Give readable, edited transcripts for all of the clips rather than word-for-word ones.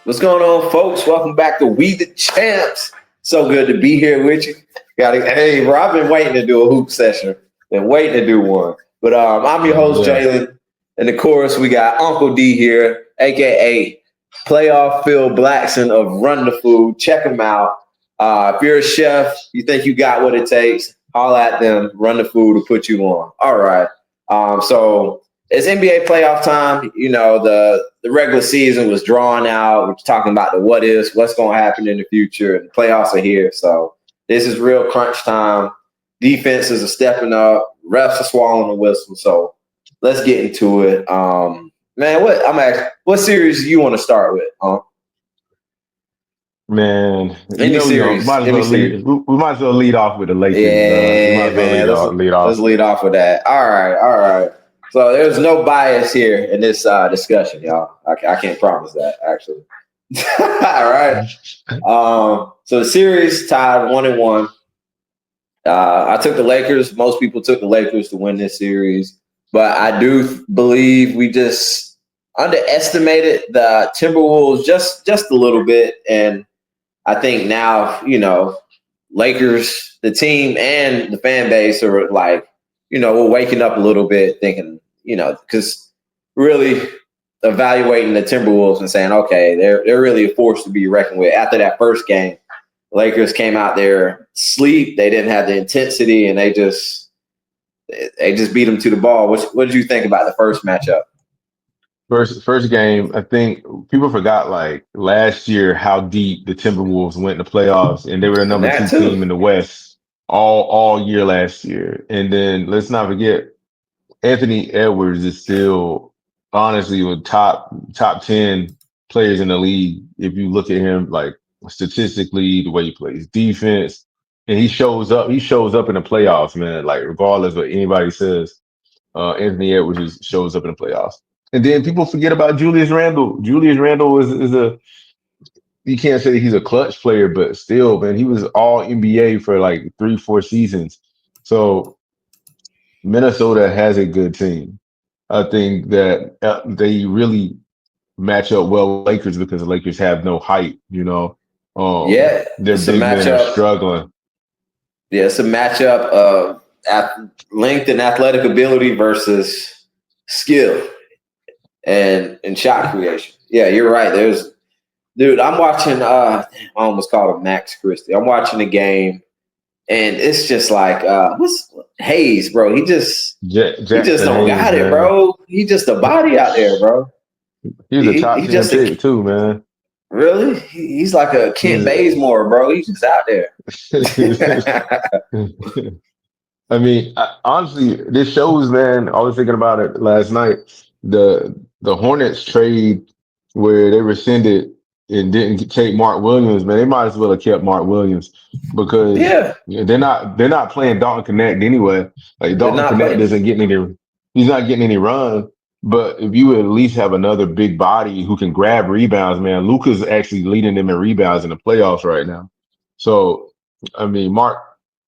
What's going on, folks? Welcome back to We the Champs. So good to be here with you. Hey, bro, I've been waiting to do a hoop session. Been waiting to do one. But I'm your host, Jalen. And of course, we got Uncle D here, a.k.a. Playoff Phil Blackson of Run the Food. Check him out. If you're a chef, you think you got what it takes, holla at them. Run the Food will put you on. All right. So it's NBA playoff time. You know, the regular season was drawn out. We're talking about the what ifs, what's going to happen in the future. And the playoffs are here. So this is real crunch time. Defenses are stepping up. Refs are swallowing the whistle. So let's get into it. Man, what series do you want to start with? Man, Any series. We might as well lead off with the Lakers. Yeah, man. Let's lead off with that. All right. So there's no bias here in this discussion, y'all. I can't promise that, actually. All right. So the series tied 1-1. I took the Lakers. Most people took the Lakers to win this series. But I do believe we just underestimated the Timberwolves just a little bit. And I think now, Lakers, the team and the fan base are like, we're waking up a little bit thinking, because really evaluating the Timberwolves and saying, okay, they're really a force to be reckoned with. After that first game, Lakers came out there sleep. They didn't have the intensity, and they just beat them to the ball. What did you think about the first matchup? First game, I think people forgot like last year how deep the Timberwolves went in the playoffs, and they were the number 2 team in the West all year last year. And then let's not forget, Anthony Edwards is still honestly with top 10 players in the league. If you look at him like statistically, the way he plays defense, and he shows up in the playoffs, man. Like regardless of what anybody says, Anthony Edwards shows up in the playoffs. And then people forget about Julius Randle. Julius Randle is you can't say he's a clutch player, but still, man, he was all NBA for like 3-4 seasons. So Minnesota has a good team. I think that they really match up well with Lakers because the Lakers have no height, their big men are struggling. Yeah, it's a matchup of length and athletic ability versus skill and shot creation. Yeah, you're right. I'm watching, I almost called him Max Christie. I'm watching the game, and it's just like, what's Hayes, bro? He just don't got it, bro. He just a body out there, bro. He's a top 10 pick too, man. Really? He's like a Kent Bazemore, bro. He's just out there. I mean, honestly, this shows, man. I was thinking about it last night. The Hornets trade where they rescinded and didn't take Mark Williams, man. They might as well have kept Mark Williams because they're not playing Dalton Connect anyway. Like Dalton Connect he's not getting any run. But if you at least have another big body who can grab rebounds, man, Luka's actually leading them in rebounds in the playoffs right now. So, I mean, Mark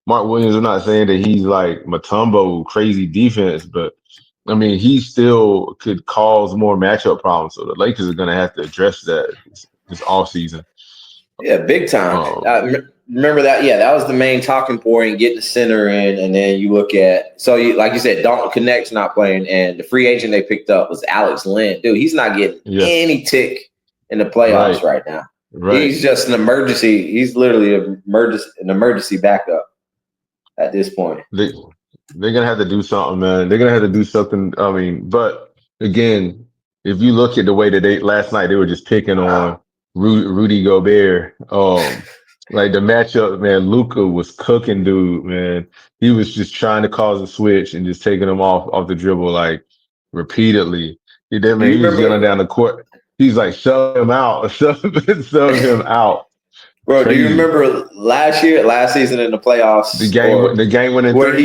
Williams, I'm not saying that he's like Mutombo crazy defense, but I mean, he still could cause more matchup problems. So the Lakers are going to have to address that this offseason. Yeah, big time. Remember that? Yeah, that was the main talking point, get the center in, and then you look at, like you said, Dalton Connect's not playing, and the free agent they picked up was Alex Len. Dude, he's not getting any tick in the playoffs right now. Right. He's just an emergency. He's literally an emergency backup at this point. They're going to have to do something, man. They're going to have to do something. I mean, but again, if you look at the way that last night, they were just picking on Rudy Gobert. Like the matchup, man, Luka was cooking, dude, man. He was just trying to cause a switch and just taking him off the dribble, like repeatedly. He was yelling down the court. He's like, shove him out, shove him out. Bro, crazy. Do you remember last season in the playoffs? The game winning where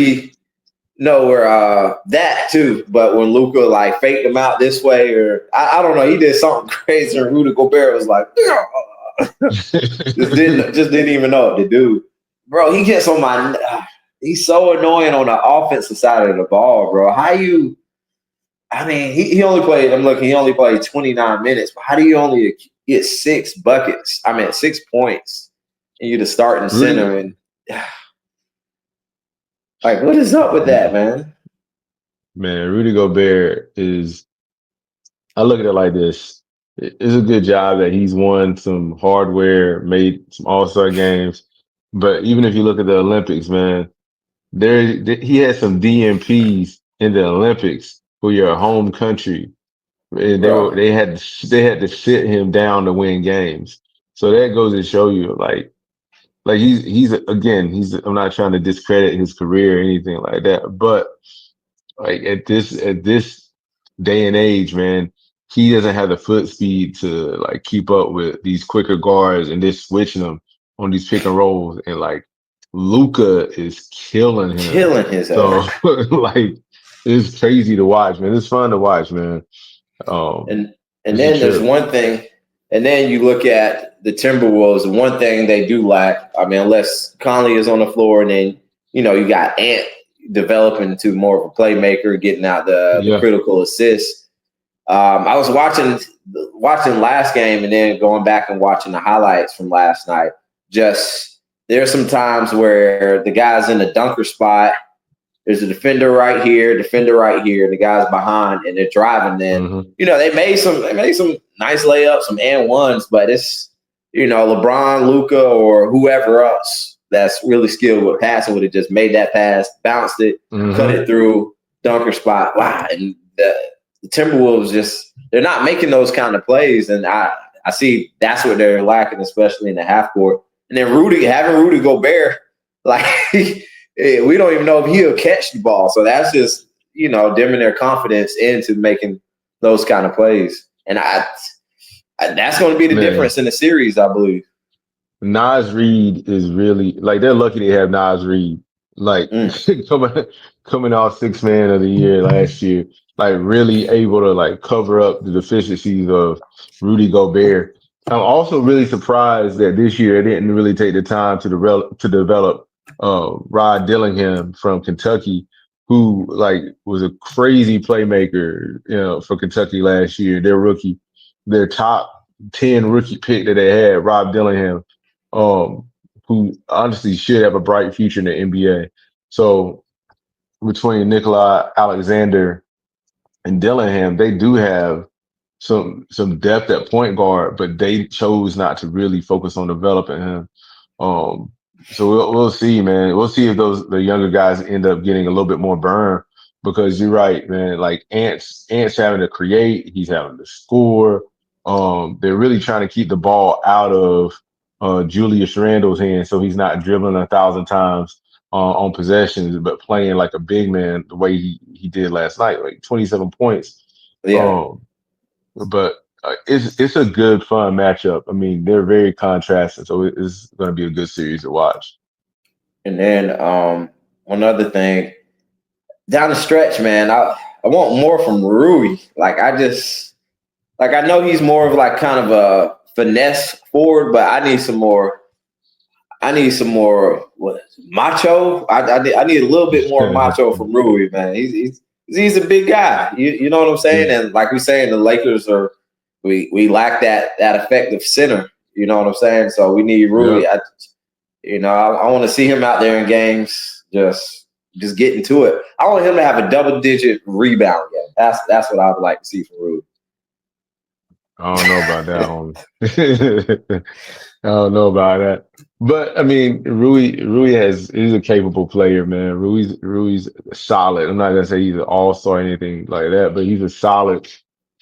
that too, but when Luka like faked him out this way, or I don't know, he did something crazy, and Rudy Gobert was like, just didn't even know what to do. Bro, he gets on my he's so annoying on the offensive side of the ball, bro. He only played 29 minutes, but how do you only get 6 buckets. I mean, 6 points, and you're the starting center. And like, what is up with that, man? Man, Rudy Gobert is. I look at it like this. It's a good job that he's won some hardware, made some All-Star games. But even if you look at the Olympics, man, he had some DMPs in the Olympics for your home country. And they had to sit him down to win games. So that goes to show you, like I'm not trying to discredit his career or anything like that, but like at this day and age, man, he doesn't have the foot speed to like keep up with these quicker guards and just switching them on these pick and rolls. And like Luca is killing him. Killing his ass. So like it's crazy to watch, man. It's fun to watch, man. And then there's one thing, and then you look at the Timberwolves. One thing they do lack, I mean, unless Conley is on the floor, and then you got Ant developing into more of a playmaker, getting out the critical assists. I was watching last game, and then going back and watching the highlights from last night. Just there's some times where the guy's in the dunker spot. There's a defender right here, and the guy's behind, and they're driving. Then they made some nice layups, some and ones, but it's LeBron, Luca, or whoever else that's really skilled with passing would have just made that pass, bounced it, cut it through, dunker spot. Wow, and the Timberwolves they're not making those kind of plays, and I see that's what they're lacking, especially in the half court. And then having Rudy Gobert, like. We don't even know if he'll catch the ball. So that's just, dimming their confidence into making those kind of plays. And that's going to be the difference in the series, I believe. Naz Reid is really, like, they're lucky they have Naz Reid. Like, coming off 6th man of the year last year, like, really able to, like, cover up the deficiencies of Rudy Gobert. I'm also really surprised that this year they didn't really take the time to develop Rod Dillingham from Kentucky, who like was a crazy playmaker, for Kentucky last year. Their top 10 rookie pick that they had, Rob Dillingham, who honestly should have a bright future in the NBA. So between Nikolai Alexander and Dillingham, they do have some depth at point guard, but they chose not to really focus on developing him. So we'll see, man. We'll see if the younger guys end up getting a little bit more burn, because you're right, man. Like Ant's having to create, he's having to score. They're really trying to keep the ball out of Julius Randle's hands, so he's not dribbling 1,000 times on possessions, but playing like a big man the way he did last night, like 27 points. Yeah. But it's a good, fun matchup. I mean, they're very contrasting, so it's going to be a good series to watch. And then one other thing, down the stretch, man, I want more from Rui. Like I know he's more of like kind of a finesse forward, but I need some more. Macho. I need a little bit more macho from Rui, man. He's a big guy. You know what I'm saying? And like we saying, the Lakers we lack that effective center. You know what I'm saying? So we need Rui. Yeah. I want to see him out there in games, just getting to it. I want him to have a double-digit rebound game. That's what I would like to see from Rui. I don't know about that one. I don't know about that. But I mean, Rui is a capable player, man. Rui's solid. I'm not gonna say he's an all-star or anything like that, but he's a solid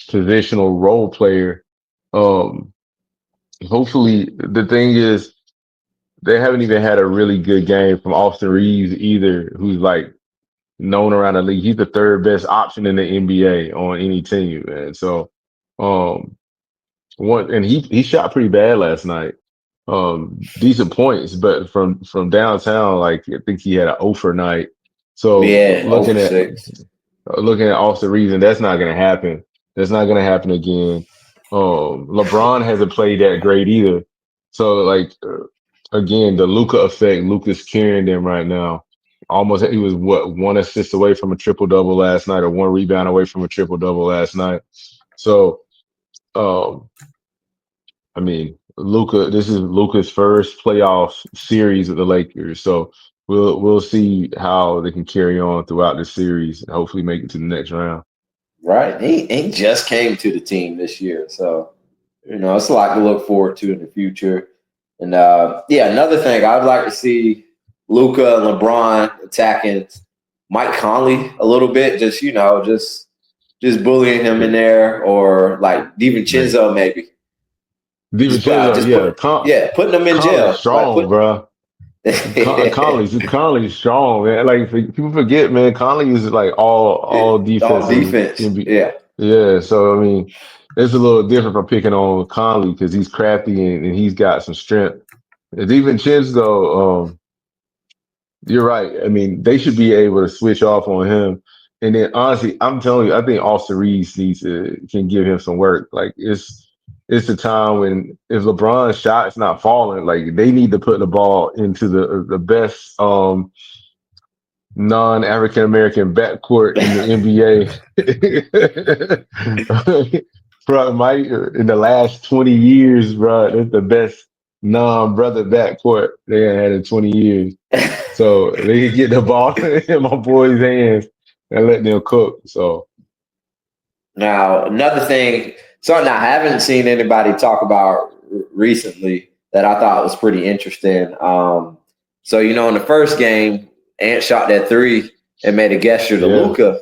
positional role player. Hopefully, the thing is, they haven't even had a really good game from Austin Reeves either, who's like known around the league. He's the 3rd best option in the NBA on any team, man. So, and he shot pretty bad last night. Decent points, but from downtown, like I think he had an 0 for night. So looking at Austin Reeves, and that's not going to happen. That's not going to happen again. LeBron hasn't played that great either. So like again, the Luka effect. Luka's carrying them right now. Almost, he was 1 assist away from a triple double last night, or 1 rebound away from a triple double last night. So I mean, Luka. This is Luka's first playoff series with the Lakers, so we'll see how they can carry on throughout the series and hopefully make it to the next round. Right. He just came to the team this year. So, it's a lot to look forward to in the future. And another thing, I'd like to see Luka and LeBron attacking Mike Conley a little bit, just bullying him in there, or like DiVincenzo maybe. DiVincenzo, putting them in jail. Strong, bro. Conley's strong, man. Like people forget, man. Conley is like all defense. All defense. Yeah. So I mean, it's a little different from picking on Conley because he's crafty and he's got some strength. DiVincenzo, you're right. I mean, they should be able to switch off on him. And then honestly, I'm telling you, I think Austin Reeves can give him some work. Like it's a time when if LeBron's shot's not falling, like they need to put the ball into the best non-African American backcourt in the NBA. Bro, Mike, in the last 20 years, bro, it's the best non-brother backcourt they had in 20 years. So they can get the ball in my boys' hands and let them cook. So now another thing, something I haven't seen anybody talk about recently that I thought was pretty interesting. So in the first game, Ant shot that three and made a gesture to Luka.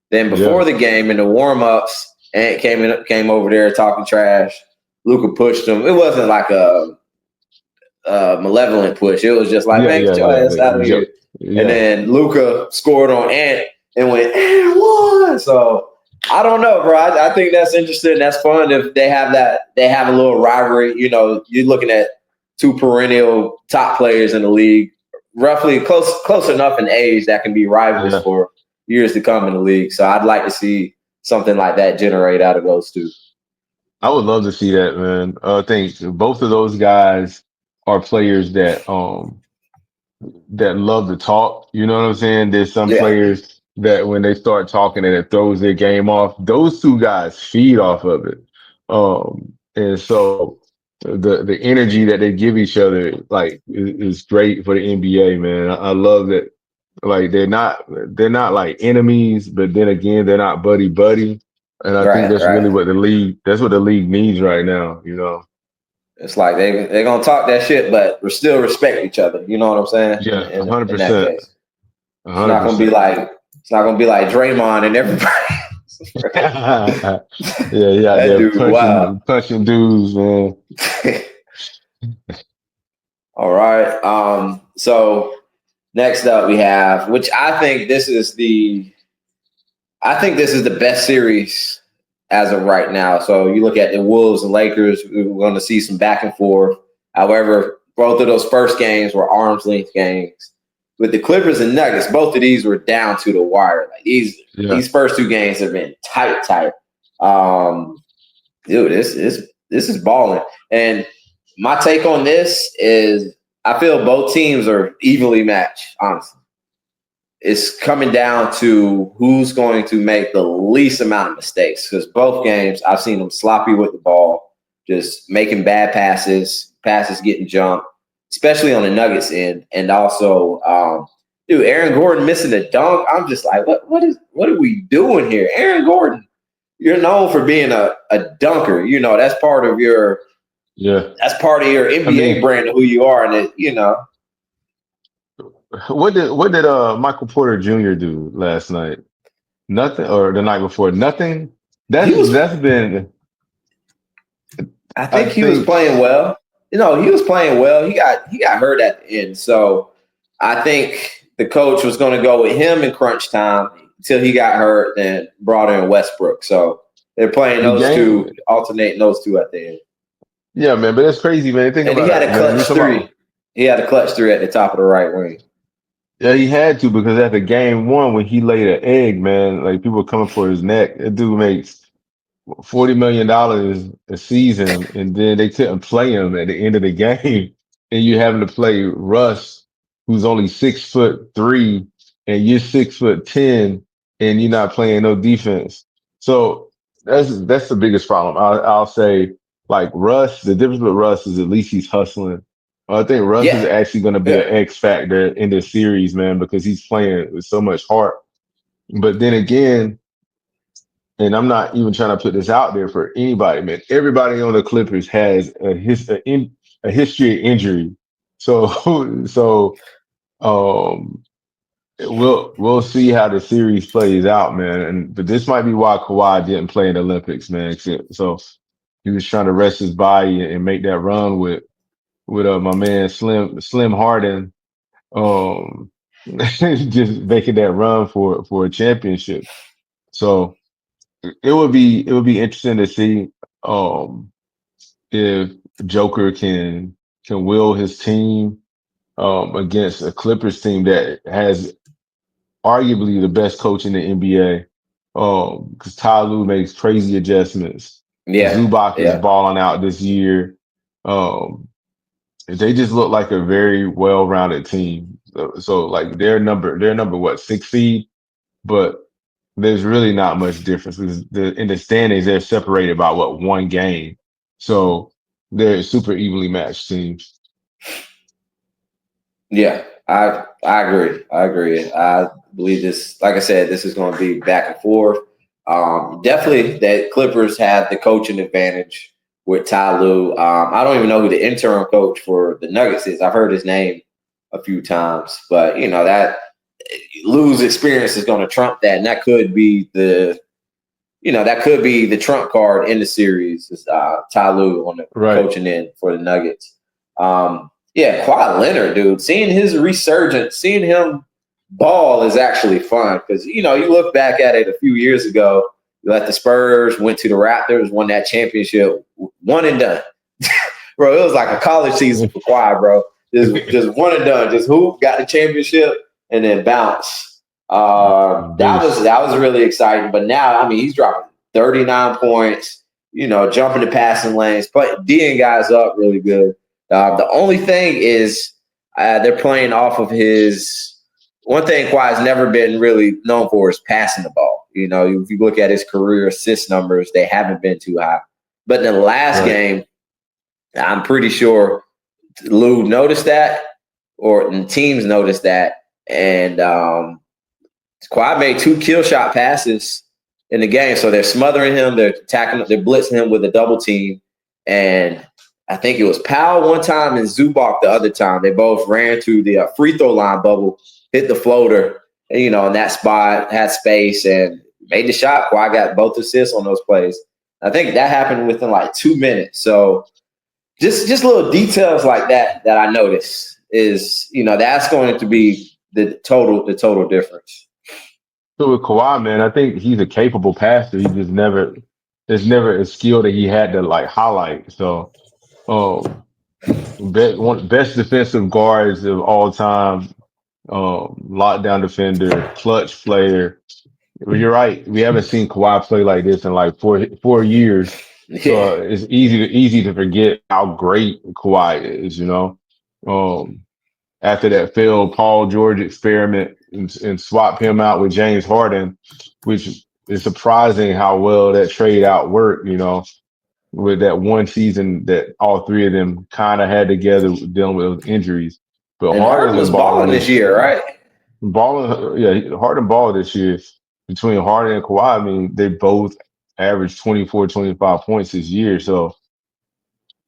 Then before the game in the warm-ups, Ant came over there talking trash. Luka pushed him. It wasn't like a malevolent push. It was just like, man, get your ass out of here. Yeah. And then Luka scored on Ant and went, and won. So I don't know, bro. I think that's interesting. That's fun if they have a little rivalry. You're looking at two perennial top players in the league, roughly close enough in age that can be rivals for years to come in the league. So I'd like to see something like that generate out of those two. I would love to see that, man. I think both of those guys are players that love to talk. You know what I'm saying? There's some players that when they start talking and it throws their game off. Those two guys feed off of it. And so the energy that they give each other like is great for the NBA, man. I love that. Like they're not like enemies, but then again they're not buddy. And I think that's really what the league needs right now, It's like they're gonna talk that shit, but we still respect each other. You know what I'm saying? Yeah, 100%. In that case. 100%. It's not gonna be like Draymond and everybody. That dude, punching dudes, man. All right. So next up we have, which I think this is the best series as of right now. So you look at the Wolves and Lakers, we're going to see some back and forth. However, both of those first games were arm's length games. With the Clippers and Nuggets, both of these were down to the wire. Like these first two games have been tight. Dude, this is balling. And my take on this is I feel both teams are evenly matched, honestly. It's coming down to who's going to make the least amount of mistakes, because both games I've seen them sloppy with the ball, just making bad passes getting jumped, especially on the Nuggets end. And also, Aaron Gordon missing a dunk. I'm just like, what are we doing here? Aaron Gordon, you're known for being a dunker. That's part of your that's part of your NBA brand of who you are. And What did Michael Porter Jr. do last night? Nothing, or the night before? Nothing. That's been. I think he was playing well. He was playing well. He got hurt at the end, so I think the coach was going to go with him in crunch time until he got hurt, and brought in Westbrook. So they're playing two, alternating those two at the end. Yeah, man, but that's crazy, man. He had a clutch three. He had a clutch three at the top of the right wing. Yeah, he had to, because after game one, when he laid an egg, man, like people were coming for his neck. That dude makes $40 million a season, and then they couldn't play him at the end of the game. And you having to play Russ, who's only 6'3", and you're 6'10", and you're not playing no defense. So that's the biggest problem. I'll say like Russ, the difference with Russ is at least he's hustling. I think Russ is actually going to be an X factor in this series, man, because he's playing with so much heart. But then again, and I'm not even trying to put this out there for anybody, man. Everybody on the Clippers has a history of injury. So um, we'll see how the series plays out, man. But this might be why Kawhi didn't play in the Olympics, man. So he was trying to rest his body and make that run with my man Slim Harden, um, just making that run for a championship. So it would be interesting to see if Joker can will his team against a Clippers team that has arguably the best coach in the NBA. Because Ty Lue makes crazy adjustments. Yeah. Zubac is balling out this year. They just look like a very well-rounded team. So like they're number what, 6 seed, but there's really not much difference because in the standings they're separated by what, 1 game. So they're super evenly matched teams. Yeah, I agree. I believe this, like I said, this is going to be back and forth. Definitely that Clippers have the coaching advantage with Ty Lue. I don't even know who the interim coach for the Nuggets is. I've heard his name a few times, but that Lue's experience is going to trump that, and that could be the trump card in the series. Is Ty Lue on the coaching end for the Nuggets. Yeah, Kawhi Leonard, dude, seeing his resurgence, seeing him ball is actually fun because, you look back at it a few years ago, you let the Spurs, went to the Raptors, won that championship, one and done. Bro, it was like a college season for Kawhi, bro. Just one and done. Just hoop, got the championship, and then bounce. That was really exciting. But now, I mean, he's dropping 39 points, jumping the passing lanes, D'ing guys up really good. The only thing is they're playing off of his – one thing Kawhi's never been really known for is passing the ball. If you look at his career assist numbers, they haven't been too high. But in the last game, I'm pretty sure Lue noticed that and teams noticed that. And Kawhi made 2 kill shot passes in the game. So they're smothering him. They're attacking – they're blitzing him with a double team. And – I think it was Powell one time and Zubac the other time. They both ran to the free throw line bubble, hit the floater, and, in that spot, had space, and made the shot. Kawhi got both assists on those plays. I think that happened within like 2 minutes. So just little details like that I noticed is, that's going to be the total difference. So with Kawhi, man, I think he's a capable passer. He just there's never a skill that he had to like highlight. So best defensive guards of all time, lockdown defender, clutch player. You're right. We haven't seen Kawhi play like this in like four years. So it's easy to forget how great Kawhi is, after that failed Paul George experiment and swap him out with James Harden, which is surprising how well that trade out worked, with that one season that all 3 of them kind of had together dealing with those injuries. But Harden was balling this year, right? Harden balled this year. Between Harden and Kawhi, I mean, they both averaged 24, 25 points this year. So,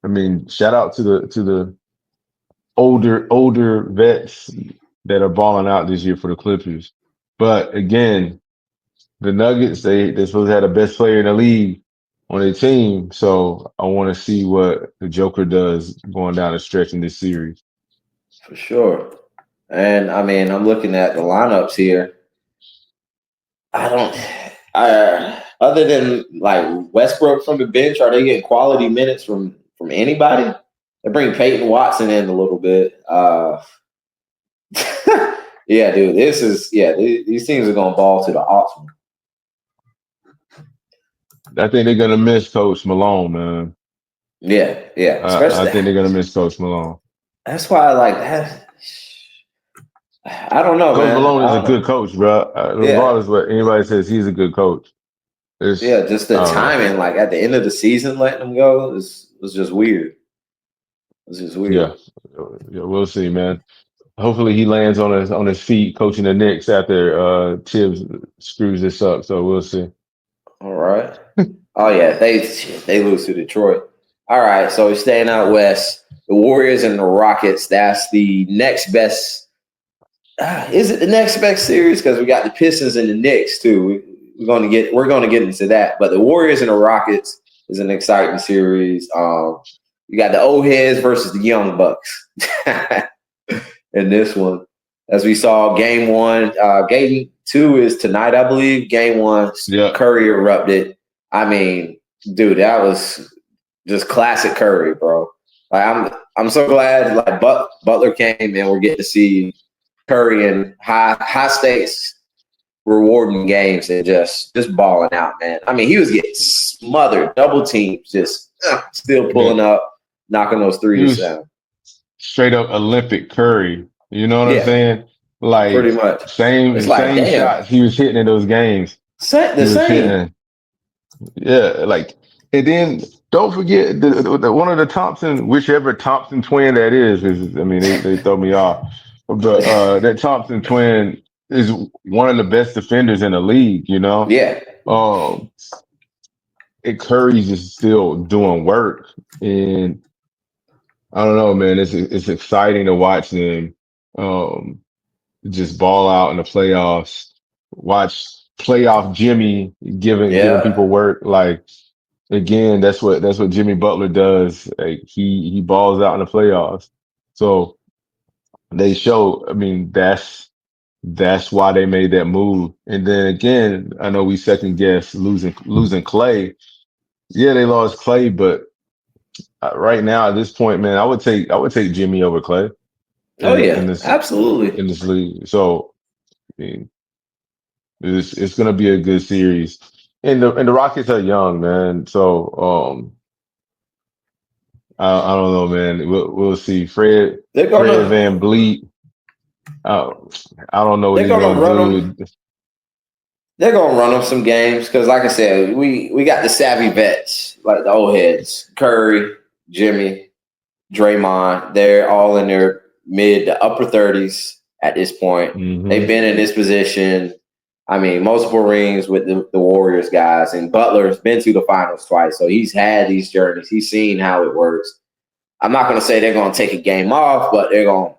I mean, shout out to the older vets that are balling out this year for the Clippers. But again, the Nuggets, they're supposed to have the best player in the league on their team. So I want to see what the Joker does going down the stretch in this series. For sure. And I mean, I'm looking at the lineups here. Other than like Westbrook from the bench, are they getting quality minutes from anybody? They bring Peyton Watson in a little bit. Yeah, dude, these teams are going to ball to the optimum. I think they're going to miss Coach Malone, man. Yeah. I think they're going to miss Coach Malone. That's why I like that. I don't know, Coach man. Malone is a good coach, bro. Regardless of what anybody says, he's a good coach. just the timing, like at the end of the season, letting him go was just weird. It's just weird. Yeah, we'll see, man. Hopefully he lands on his feet coaching the Knicks after Tibbs screws this up. So we'll see. All right. Oh yeah, they lose to Detroit. All right, so we're staying out west. The Warriors and the Rockets. That's the next best. Is it the next best series? Because we got the Pistons and the Knicks too. We're going to get into that. But the Warriors and the Rockets is an exciting series. You got the old heads versus the young bucks in this one. As we saw, game 1, game 2 is tonight, I believe. Game 1, Curry erupted. I mean, dude, that was just classic Curry, bro. Like I'm so glad like Butler came and we're getting to see Curry in high stakes, rewarding games and just balling out, man. I mean, he was getting smothered, double teams, just still pulling up, knocking those threes down. Straight up Olympic Curry. You know what I'm saying? Like pretty much same shots he was hitting in those games. The same. Like, and then don't forget the one of the whichever Thompson twin that is I mean they throw me off. But that Thompson twin is one of the best defenders in the league, you know? Yeah. Curry's is still doing work, and I don't know, man. It's exciting to watch them just ball out in the playoffs. Watch playoff Jimmy giving people work. Like again, that's what Jimmy Butler does. Like, he balls out in the playoffs. So they show. I mean, that's why they made that move. And then again, I know we second guess losing Clay. Yeah, they lost Clay, but right now at this point, man, I would take Jimmy over Clay. Absolutely in this league. So I mean, it's going to be a good series. And the Rockets are young, man. So I don't know, man. We'll see. Fred VanVleet. I don't know what he's going to do. They're gonna run them some games because, like I said, we got the savvy vets like the old heads: Curry, Jimmy, Draymond. They're all in their mid to upper 30s at this point. Mm-hmm. They've been in this position. I mean, multiple rings with the Warriors guys, and Butler's been to the finals twice, so he's had these journeys. He's seen how it works. I'm not going to say they're going to take a game off, but they're going to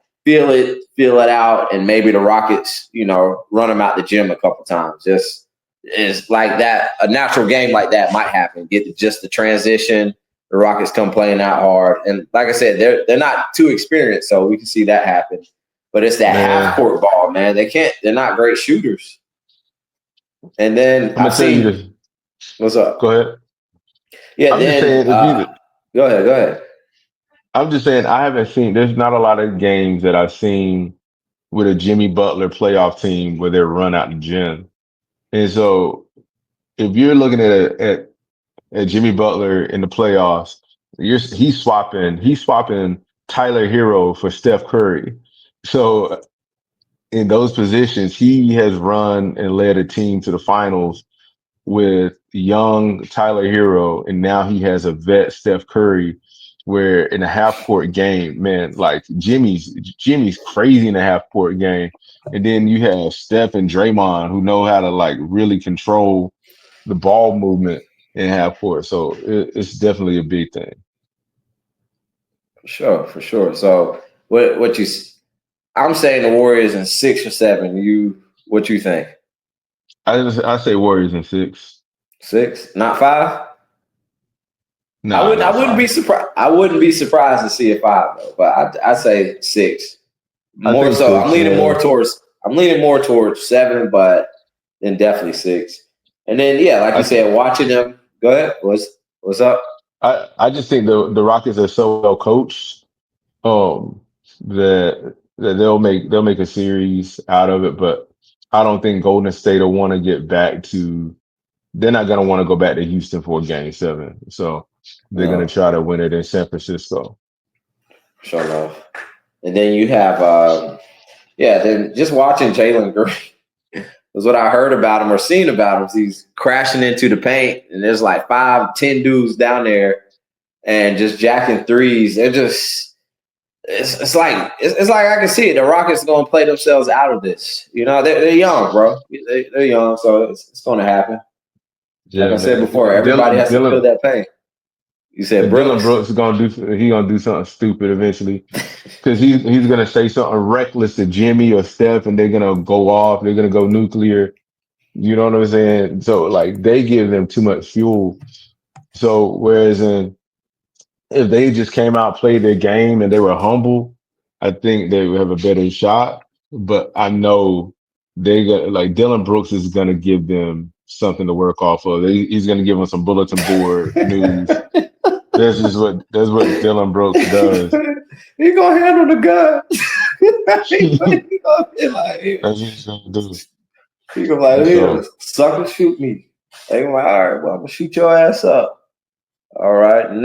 feel it out, and maybe the Rockets, run them out the gym a couple times. Just it's like that. A natural game like that might happen. Get just the transition. The Rockets come playing out hard, and like I said, they're not too experienced, so we can see that happen. But it's that half court ball, man. They're not great shooters. And then I've seen. What's up? Go ahead. Yeah. Go ahead. I'm just saying I haven't seen. There's not a lot of games that I've seen with a Jimmy Butler playoff team where they run out the gym. And so, if you're looking at Jimmy Butler in the playoffs, he's swapping Tyler Hero for Steph Curry. So in those positions, he has run and led a team to the finals with young Tyler Hero, and now he has a vet Steph Curry. Where in a half court game, man, like Jimmy's crazy in a half court game, and then you have Steph and Draymond who know how to like really control the ball movement in half court. So it's definitely a big thing. For sure. So I'm saying the Warriors in 6 or 7. What you think? I say Warriors in 6. 6, not 5. No, I wouldn't be surprised. I wouldn't be surprised to see a 5 though, but I say 6. More so, 6, I'm leaning more towards 7, but then definitely 6. And then like you said, watching them. Go ahead. What's up? I just think the Rockets are so well coached, that they'll make a series out of it. But I don't think Golden State will want to get back to. They're not going to want to go back to Houston for Game 7. So they're going to try to win it in San Francisco. Sure enough. And then you have, then just watching Jalen Green. Because what I heard about him or seen about him is he's crashing into the paint, and there's like 5, 10 dudes down there, and just jacking threes. They're just it's like I can see it. The Rockets are gonna play themselves out of this. You know, they're young, bro. They're young, so it's gonna happen. Yeah, like I said before, everybody has to feel that pain. You said Dylan Brooks is gonna do something stupid eventually, because he's gonna say something reckless to Jimmy or Steph, and they're gonna go off. They're gonna go nuclear. You know what I'm saying? So like they give them too much fuel. So whereas if they just came out, played their game, and they were humble, I think they would have a better shot. But I know they got like Dylan Brooks is gonna give them something to work off of. He's gonna give them some bulletin board news. That's what Dylan Brooks does. He gonna handle the gun. he gonna be like, That's what he's gonna do. He gonna be like, sucker, shoot me. They gonna be like, all right, well, I'm gonna shoot your ass up. All right, next.